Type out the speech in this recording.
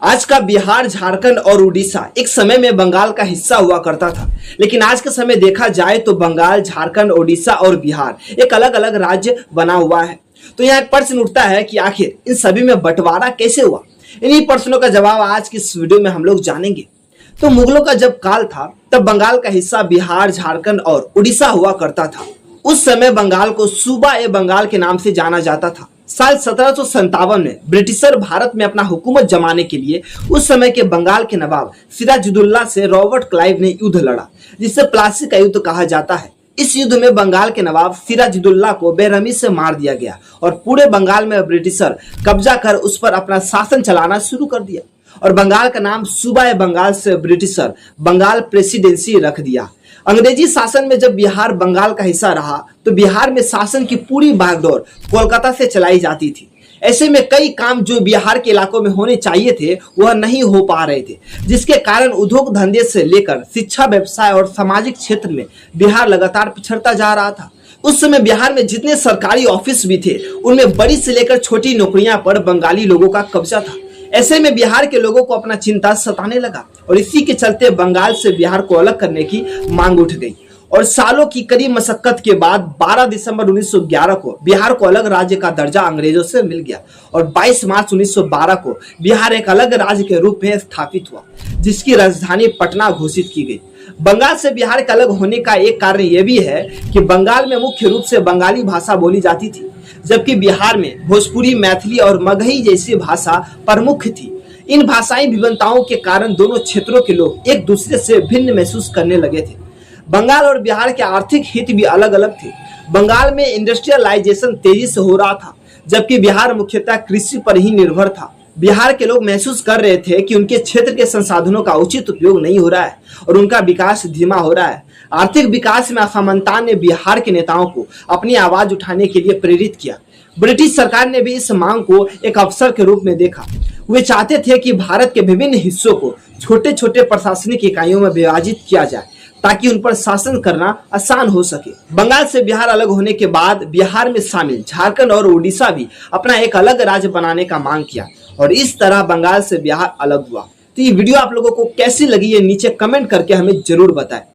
आज का बिहार, झारखंड और उड़ीसा एक समय में बंगाल का हिस्सा हुआ करता था, लेकिन आज के समय देखा जाए तो बंगाल, झारखंड, उड़ीसा और बिहार एक अलग अलग राज्य बना हुआ है। तो यहाँ एक प्रश्न उठता है कि आखिर इन सभी में बंटवारा कैसे हुआ। इन्हीं प्रश्नों का जवाब आज की इस वीडियो में हम लोग जानेंगे। तो मुगलों का जब काल था तब बंगाल का हिस्सा बिहार, झारखंड और उड़ीसा हुआ करता था। उस समय बंगाल को सूबा ए बंगाल के नाम से जाना जाता था। साल 1757 में ब्रिटिशर भारत में अपना हुकूमत जमाने के लिए उस समय के बंगाल के नवाब सिराजुद्दौला से रॉबर्ट क्लाइव ने युद्ध लड़ा, जिसे प्लासी का युद्ध कहा जाता है। इस युद्ध में बंगाल के नवाब सिराजुद्दौला को बेरहमी से मार दिया गया और पूरे बंगाल में ब्रिटिशर कब्जा कर उस पर अपना शासन चलाना शुरू कर दिया और बंगाल का नाम सूबा ए बंगाल से ब्रिटिशर बंगाल प्रेसिडेंसी रख दिया। अंग्रेजी शासन में जब बिहार बंगाल का हिस्सा रहा तो बिहार में शासन की पूरी बागडोर कोलकाता से चलाई जाती थी। ऐसे में कई काम जो बिहार के इलाकों में होने चाहिए थे वह नहीं हो पा रहे थे, जिसके कारण उद्योग धंधे से लेकर शिक्षा, व्यवसाय और सामाजिक क्षेत्र में बिहार लगातार पिछड़ता जा रहा था। उस समय बिहार में जितने सरकारी ऑफिस भी थे उनमें बड़ी से लेकर छोटी नौकरियां पर बंगाली लोगों का कब्जा था। ऐसे में बिहार के लोगों को अपना चिंता सताने लगा और इसी के चलते बंगाल से बिहार को अलग करने की मांग उठ गई और सालों की कड़ी मशक्कत के बाद 12 दिसंबर 1911 को बिहार को अलग राज्य का दर्जा अंग्रेजों से मिल गया और 22 मार्च 1912 को बिहार एक अलग राज्य के रूप में स्थापित हुआ, जिसकी राजधानी पटना घोषित की गई। बंगाल से बिहार के अलग होने का एक कारण यह भी है कि बंगाल में मुख्य रूप से बंगाली भाषा बोली जाती थी, जबकि बिहार में भोजपुरी, मैथिली और मगही जैसी भाषा प्रमुख थी। इन भाषाई विभिन्नताओं के कारण दोनों क्षेत्रों के लोग एक दूसरे से भिन्न महसूस करने लगे थे। बंगाल और बिहार के आर्थिक हित भी अलग अलग थे। बंगाल में इंडस्ट्रियलाइजेशन तेजी से हो रहा था, जबकि बिहार मुख्यतः कृषि पर ही निर्भर था। बिहार के लोग महसूस कर रहे थे कि उनके क्षेत्र के संसाधनों का उचित उपयोग नहीं हो रहा है और उनका विकास धीमा हो रहा है। आर्थिक विकास में असमानता ने बिहार के नेताओं को अपनी आवाज उठाने के लिए प्रेरित किया। ब्रिटिश सरकार ने भी इस मांग को एक अवसर के रूप में देखा। वे चाहते थे कि भारत के विभिन्न हिस्सों को छोटे छोटे प्रशासनिक इकाइयों में विभाजित किया जाए ताकि उन पर शासन करना आसान हो सके। बंगाल से बिहार अलग होने के बाद बिहार में शामिल झारखंड और उड़ीसा भी अपना एक अलग राज्य बनाने का मांग किया और इस तरह बंगाल से बिहार अलग हुआ। तो ये वीडियो आप लोगों को कैसी लगी ये नीचे कमेंट करके हमें जरूर बताएं।